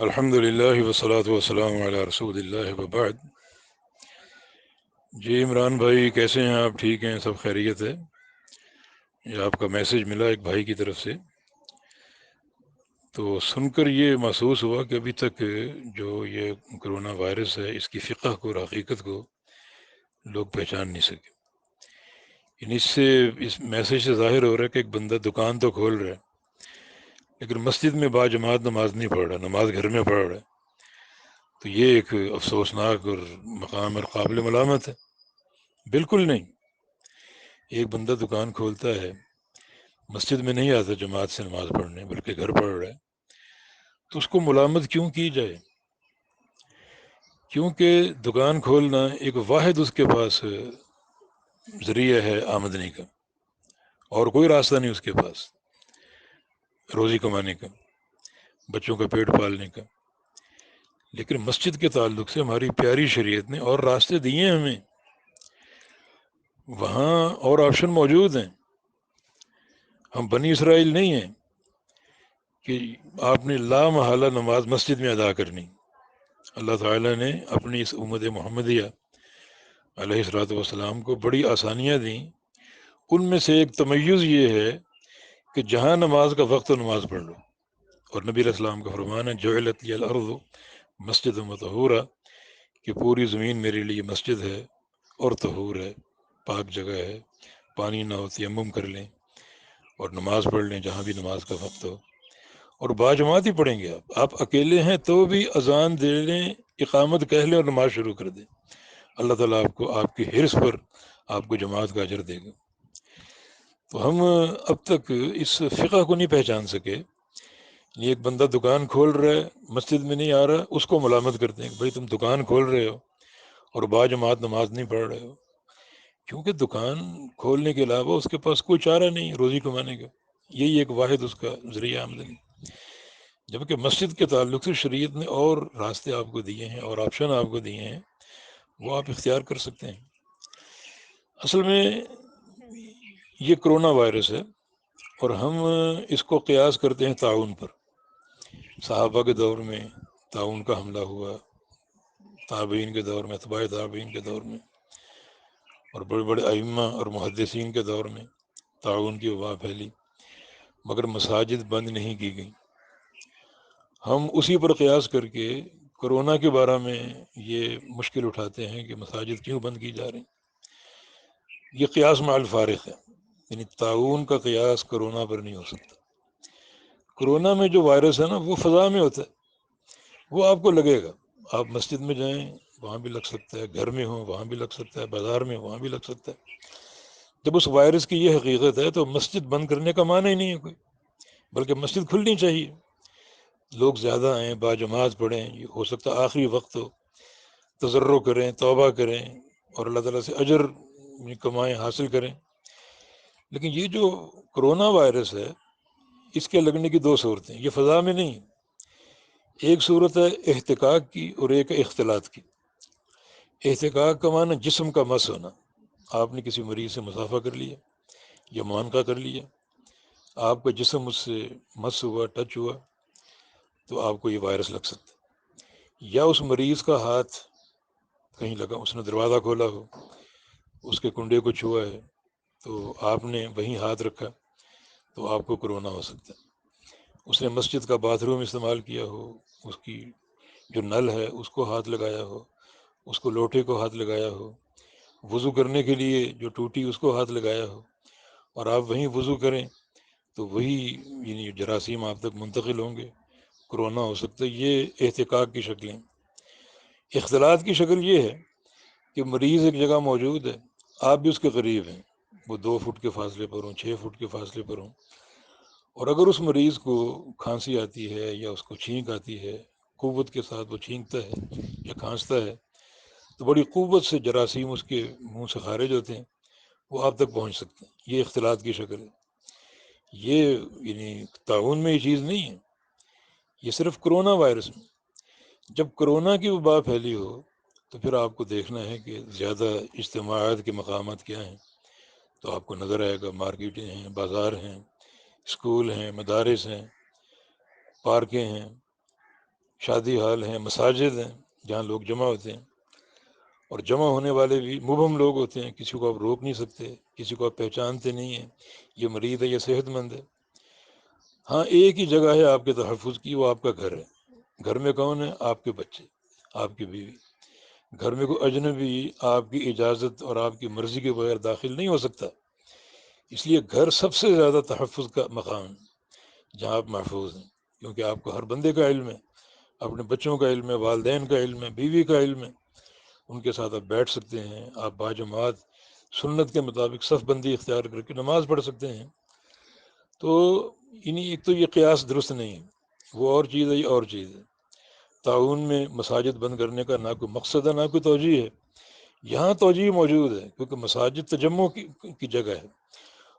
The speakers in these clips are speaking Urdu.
الحمد للہ والصلاة والسلام علی رسول اللہ وبعد۔ جی عمران بھائی کیسے ہیں آپ؟ ٹھیک ہیں؟ سب خیریت ہے؟ یہ آپ کا میسج ملا ایک بھائی کی طرف سے، تو سن کر یہ محسوس ہوا کہ ابھی تک جو یہ کرونا وائرس ہے اس کی فقہ کو اور حقیقت کو لوگ پہچان نہیں سکے۔ یعنی اس میسج سے ظاہر ہو رہا ہے کہ ایک بندہ دکان تو کھول رہا ہے لیکن مسجد میں با جماعت نماز نہیں پڑھ رہا، نماز گھر میں پڑھ رہا ہے، تو یہ ایک افسوسناک اور مقام اور قابل ملامت ہے۔ بالکل نہیں۔ ایک بندہ دکان کھولتا ہے، مسجد میں نہیں آتا جماعت سے نماز پڑھنے بلکہ گھر پڑھ رہا ہے، تو اس کو ملامت کیوں کی جائے؟ کیونکہ دکان کھولنا ایک واحد اس کے پاس ذریعہ ہے آمدنی کا، اور کوئی راستہ نہیں اس کے پاس روزی کمانے کا، بچوں کا پیٹ پالنے کا۔ لیکن مسجد کے تعلق سے ہماری پیاری شریعت نے اور راستے دیے ہیں ہمیں، وہاں اور آپشن موجود ہیں۔ ہم بنی اسرائیل نہیں ہیں کہ آپ نے لا محالہ نماز مسجد میں ادا کرنی۔ اللہ تعالیٰ نے اپنی اس امت محمدیہ علیہ الصلوۃ والسلام کو بڑی آسانیاں دیں۔ ان میں سے ایک تمیز یہ ہے کہ جہاں نماز کا وقت نماز پڑھ لو، اور نبی علیہ السلام کا فرمان ہے جعلت لی الارض مسجد و طہورا، کہ پوری زمین میرے لیے مسجد ہے اور طہور ہے، پاک جگہ ہے، پانی نہ ہو تیمم کر لیں اور نماز پڑھ لیں جہاں بھی نماز کا وقت ہو، اور باجماعت ہی پڑھیں گے۔ آپ اکیلے ہیں تو بھی اذان دے لیں، اقامت کہہ لیں اور نماز شروع کر دیں، اللہ تعالیٰ آپ کو آپ کی حرص پر آپ کو جماعت کا اجر دے گا۔ تو ہم اب تک اس فقہ کو نہیں پہچان سکے۔ یہ ایک بندہ دکان کھول رہا ہے، مسجد میں نہیں آ رہا، اس کو ملامت کرتے ہیں کہ بھائی تم دکان کھول رہے ہو اور باجماعت نماز نہیں پڑھ رہے ہو، کیونکہ دکان کھولنے کے علاوہ اس کے پاس کوئی چارہ نہیں روزی کمانے کا، یہی ایک واحد اس کا ذریعہ آمدنی۔ جبکہ مسجد کے تعلق سے شریعت نے اور راستے آپ کو دیے ہیں اور آپشن آپ کو دیے ہیں، وہ آپ اختیار کر سکتے ہیں۔ اصل میں یہ کرونا وائرس ہے اور ہم اس کو قیاس کرتے ہیں تعاون پر۔ صحابہ کے دور میں تعاون کا حملہ ہوا، تابعین کے دور میں، اتباع تابعین کے دور میں، اور بڑے بڑے ائمہ اور محدثین کے دور میں تعاون کی وبا پھیلی، مگر مساجد بند نہیں کی گئی۔ ہم اسی پر قیاس کر کے کرونا کے بارے میں یہ مشکل اٹھاتے ہیں کہ مساجد کیوں بند کی جا رہی۔ یہ قیاس مع الفارق ہے، یعنی تعاون کا قیاس کرونا پر نہیں ہو سکتا۔ کرونا میں جو وائرس ہے نا وہ فضا میں ہوتا ہے، وہ آپ کو لگے گا۔ آپ مسجد میں جائیں وہاں بھی لگ سکتا ہے، گھر میں ہوں وہاں بھی لگ سکتا ہے، بازار میں وہاں بھی لگ سکتا ہے۔ جب اس وائرس کی یہ حقیقت ہے تو مسجد بند کرنے کا معنی ہی نہیں ہے کوئی، بلکہ مسجد کھلنی چاہیے، لوگ زیادہ آئیں، باجماعت پڑھیں، یہ ہو سکتا ہے آخری وقت ہو، تضرع کریں، توبہ کریں اور اللہ تعالیٰ سے اجر کمائیں، حاصل کریں۔ لیکن یہ جو کرونا وائرس ہے اس کے لگنے کی دو صورتیں، یہ فضا میں نہیں، ایک صورت ہے احتکاک کی اور ایک ہے اختلاط کی۔ احتکاک کا معنی جسم کا مس ہونا، آپ نے کسی مریض سے مسافہ کر لیا یا معانقہ کر لیا، آپ کا جسم اس سے مس ہوا، ٹچ ہوا، تو آپ کو یہ وائرس لگ سکتا ہے۔ یا اس مریض کا ہاتھ کہیں لگا، اس نے دروازہ کھولا ہو، اس کے کنڈے کو چھوا ہے تو آپ نے وہیں ہاتھ رکھا تو آپ کو کرونا ہو سکتا ہے۔ اس نے مسجد کا باتھ روم استعمال کیا ہو، اس کی جو نل ہے اس کو ہاتھ لگایا ہو، اس کو لوٹے کو ہاتھ لگایا ہو، وضو کرنے کے لیے جو ٹوٹی اس کو ہاتھ لگایا ہو، اور آپ وہیں وضو کریں تو وہی یعنی جراثیم آپ تک منتقل ہوں گے، کرونا ہو سکتا ہے۔ یہ احتکاک کی شکلیں۔ اختلاط کی شکل یہ ہے کہ مریض ایک جگہ موجود ہے، آپ بھی اس کے قریب ہیں، وہ 2 فٹ کے فاصلے پر ہوں، 6 فٹ کے فاصلے پر ہوں، اور اگر اس مریض کو کھانسی آتی ہے یا اس کو چھینک آتی ہے، قوت کے ساتھ وہ چھینکتا ہے یا کھانستا ہے تو بڑی قوت سے جراثیم اس کے منہ سے خارج ہوتے ہیں، وہ آپ تک پہنچ سکتے ہیں۔ یہ اختلاط کی شکل ہے۔ یہ یعنی تعاون میں یہ چیز نہیں ہے، یہ صرف کرونا وائرس میں۔ جب کرونا کی وبا پھیلی ہو تو پھر آپ کو دیکھنا ہے کہ زیادہ اجتماعات کے مقامات کیا ہیں، تو آپ کو نظر آئے گا مارکیٹیں ہیں، بازار ہیں، اسکول ہیں، مدارس ہیں، پارکیں ہیں، شادی حال ہیں، مساجد ہیں جہاں لوگ جمع ہوتے ہیں، اور جمع ہونے والے بھی مبہم لوگ ہوتے ہیں، کسی کو آپ روک نہیں سکتے، کسی کو آپ پہچانتے نہیں ہیں یہ مریض ہے یہ صحت مند ہے۔ ہاں ایک ہی جگہ ہے آپ کے تحفظ کی، وہ آپ کا گھر ہے۔ گھر میں کون ہے؟ آپ کے بچے، آپ کی بیوی۔ گھر میں کوئی اجنبی آپ کی اجازت اور آپ کی مرضی کے بغیر داخل نہیں ہو سکتا، اس لیے گھر سب سے زیادہ تحفظ کا مقام ہے جہاں آپ محفوظ ہیں، کیونکہ آپ کو ہر بندے کا علم ہے، اپنے بچوں کا علم ہے، والدین کا علم ہے، بیوی کا علم ہے، ان کے ساتھ آپ بیٹھ سکتے ہیں، آپ باجماعت سنت کے مطابق صف بندی اختیار کر کے نماز پڑھ سکتے ہیں۔ تو ایک تو یہ قیاس درست نہیں ہے، وہ اور چیز ہے، یہ اور چیز ہے۔ تعاون میں مساجد بند کرنے کا نہ کوئی مقصد ہے نہ کوئی توجیہ ہے۔ یہاں توجیہ موجود ہے کیونکہ مساجد تجمع کی جگہ ہے،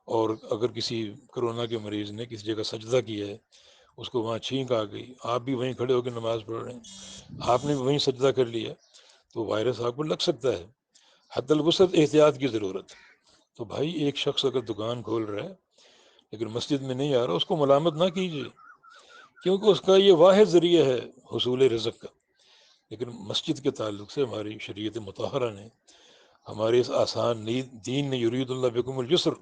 اور اگر کسی کرونا کے مریض نے کسی جگہ سجدہ کیا ہے، اس کو وہاں چھینک آ گئی، آپ بھی وہیں کھڑے ہو کے نماز پڑھ رہے ہیں، آپ نے بھی وہیں سجدہ کر لیا، تو وائرس آپ کو لگ سکتا ہے۔ حد الوسط احتیاط کی ضرورت ہے۔ تو بھائی ایک شخص اگر دکان کھول رہا ہے لیکن مسجد میں نہیں آ رہا، اس کو ملامت نہ کیجیے، کیونکہ اس کا یہ واحد ذریعہ ہے حصول رزق کا۔ لیکن مسجد کے تعلق سے ہماری شریعت مطہرہ نے، ہمارے اس آسان دین نے، یرید اللہ بکم الجسر،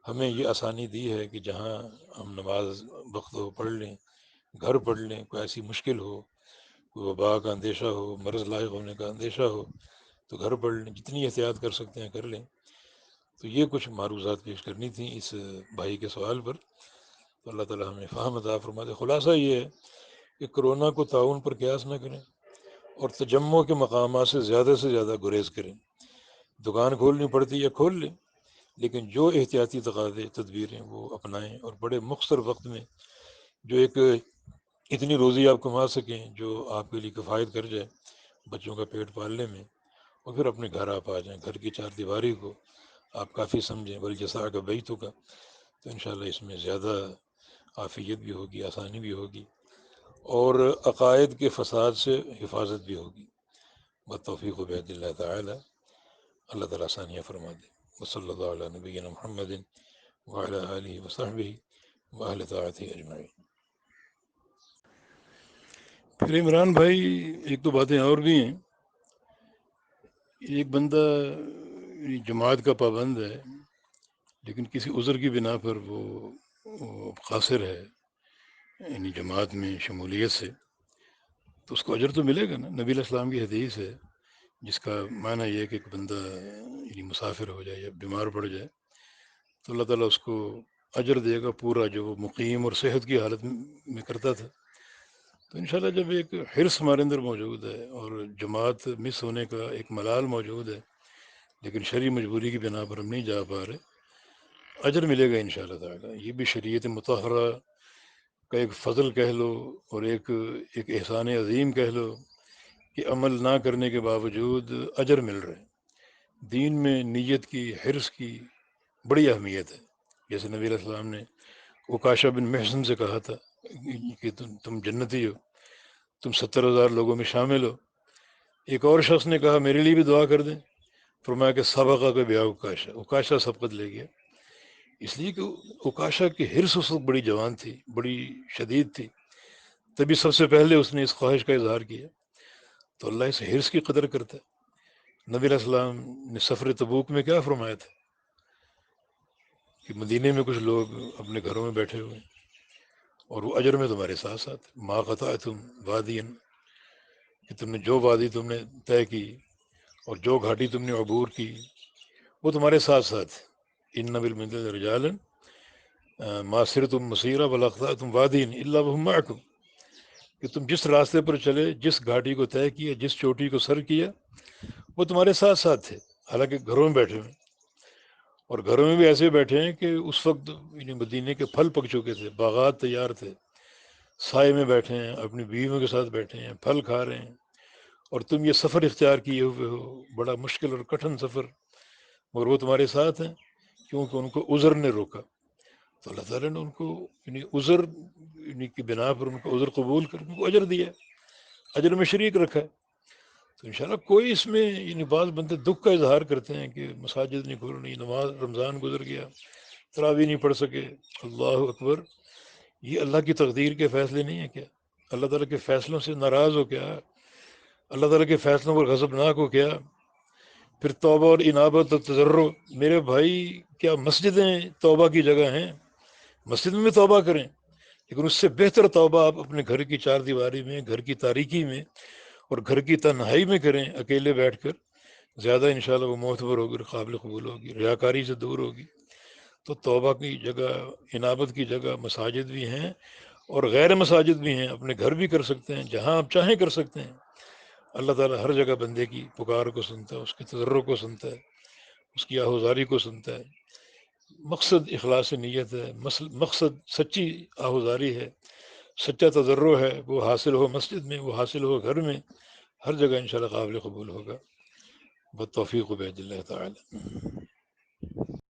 ہمیں یہ آسانی دی ہے کہ جہاں ہم نماز وقت ہو پڑھ لیں، گھر پڑھ لیں، کوئی ایسی مشکل ہو، کوئی وبا کا اندیشہ ہو، مرض لاحق ہونے کا اندیشہ ہو، تو گھر پڑھ لیں، جتنی احتیاط کر سکتے ہیں کر لیں۔ تو یہ کچھ معروضات پیش کرنی تھیں اس بھائی کے سوال پر، تو اللہ تعالیٰ ہمیں فہم عطا فرمائے۔ خلاصہ یہ ہے کہ کرونا کو تعاون پر قیاس نہ کریں، اور تجمع کے مقامات سے زیادہ گریز کریں۔ دکان کھولنی پڑتی ہے کھول لیں، لیکن جو احتیاطی تقاضے تدبیریں وہ اپنائیں، اور بڑے مختصر وقت میں جو ایک اتنی روزی آپ کما سکیں جو آپ کے لیے کفایت کر جائے بچوں کا پیٹ پالنے میں، اور پھر اپنے گھر آپ آ جائیں۔ گھر کی چار دیواری کو آپ کافی سمجھیں، بلجسا کا بیتوں کا، تو انشاءاللہ اس میں زیادہ عافیت بھی ہوگی، آسانی بھی ہوگی، اور عقائد کے فساد سے حفاظت بھی ہوگی۔ بالتوفیق بید اللہ تعالی، اللہ تعالیٰ آسانیاں فرما دے۔ وصلی اللہ علیہ نبینا محمد وعلی آلہ وصحبہ واہل طاعتہ اجمعین۔ پھر عمران بھائی ایک دو باتیں اور بھی ہیں۔ ایک بندہ جماعت کا پابند ہے لیکن کسی عذر کی بنا پر وہ قاصر ہے، یعنی جماعت میں شمولیت سے، تو اس کو اجر تو ملے گا نا۔ نبی علیہ السلام کی حدیث ہے جس کا معنی یہ ہے کہ ایک بندہ یعنی مسافر ہو جائے یا بیمار پڑ جائے تو اللہ تعالیٰ اس کو اجر دے گا پورا، جو وہ مقیم اور صحت کی حالت میں کرتا تھا۔ تو انشاءاللہ جب ایک حرص ہمارے اندر موجود ہے اور جماعت مس ہونے کا ایک ملال موجود ہے، لیکن شرعی مجبوری کی بنا پر ہم نہیں جا پا رہے، اجر ملے گا انشاءاللہ تعالیٰ۔ یہ بھی شریعت مطہرہ کا ایک فضل کہہ لو، اور ایک احسان عظیم کہہ لو کہ عمل نہ کرنے کے باوجود اجر مل رہے ہیں۔ دین میں نیت کی، حرص کی بڑی اہمیت ہے۔ جیسے نبی علیہ السلام نے عکاشہ بن محسن سے کہا تھا کہ تم جنتی ہو، تم 70,000 لوگوں میں شامل ہو۔ ایک اور شخص نے کہا میرے لیے بھی دعا کر دیں، فرمایا کہ سبقہ کا بیا عکاشہ سبقت لے گیا، اس لیے کہ عکاشہ کی حرص اس وقت بڑی جوان تھی، بڑی شدید تھی، تبھی سب سے پہلے اس نے اس خواہش کا اظہار کیا۔ تو اللہ اس حرص کی قدر کرتا ہے۔ نبی علیہ السلام نے سفر تبوک میں کیا فرمایا تھا کہ مدینے میں کچھ لوگ اپنے گھروں میں بیٹھے ہوئے ہیں اور وہ اجر میں تمہارے ساتھ ساتھ، ما قطعتم وادیا، کہ تم نے جو وادی تم نے طے کی اور جو گھاٹی تم نے عبور کی وہ تمہارے ساتھ ساتھ۔ ان بالمنزل رجالا ما سرتم مسیرا ولا قطعتم وادیا الا وهم معکم، کہ تم جس راستے پر چلے، جس گھاٹی کو طے کیا، جس چوٹی کو سر کیا، وہ تمہارے ساتھ ساتھ تھے، حالانکہ گھروں میں بیٹھے ہوئے، اور گھروں میں بھی ایسے بیٹھے ہیں کہ اس وقت یعنی مدینے کے پھل پک چکے تھے، باغات تیار تھے، سائے میں بیٹھے ہیں، اپنی بیویوں کے ساتھ بیٹھے ہیں، پھل کھا رہے ہیں، اور تم یہ سفر اختیار کیے ہوئے ہو، بڑا مشکل اور کٹھن سفر، اور وہ تمہارے ساتھ ہیں، کیونکہ ان کو عذر نے روکا۔ تو اللہ تعالیٰ نے ان کو یعنی عذر یعنی کی بنا پر ان کو عذر قبول کر ان کو اجر دیا، اجر میں شریک رکھا ہے۔ تو انشاءاللہ کوئی اس میں یعنی بعض بندے دکھ کا اظہار کرتے ہیں کہ مساجد نہیں کھل رہی، نماز رمضان گزر گیا، تراویح نہیں پڑھ سکے۔ اللہ اکبر، یہ اللہ کی تقدیر کے فیصلے نہیں ہیں کیا؟ اللہ تعالیٰ کے فیصلوں سے ناراض ہو کیا، اللہ تعالیٰ کے فیصلوں پر غضبناک ہو کیا. پھر توبہ اور انابت اور تضرع. میرے بھائی کیا مسجدیں توبہ کی جگہ ہیں؟ مسجد میں توبہ کریں، لیکن اس سے بہتر توبہ آپ اپنے گھر کی چار دیواری میں، گھر کی تاریکی میں اور گھر کی تنہائی میں کریں، اکیلے بیٹھ کر. زیادہ انشاءاللہ وہ معتبر ہوگی، قابل قبول ہوگی، ریاکاری سے دور ہوگی. تو توبہ کی جگہ، انابت کی جگہ مساجد بھی ہیں اور غیر مساجد بھی ہیں. اپنے گھر بھی کر سکتے ہیں، جہاں آپ چاہیں کر سکتے ہیں. اللہ تعالیٰ ہر جگہ بندے کی پکار کو سنتا ہے، اس کے تضرع کو سنتا ہے، اس کی آہوزاری کو سنتا ہے. مقصد اخلاص نیت ہے، مقصد سچی آہوزاری ہے، سچا تضرع ہے. وہ حاصل ہو مسجد میں، وہ حاصل ہو گھر میں، ہر جگہ انشاءاللہ قابل قبول ہوگا. بالتوفیق بید اللہ تعالی.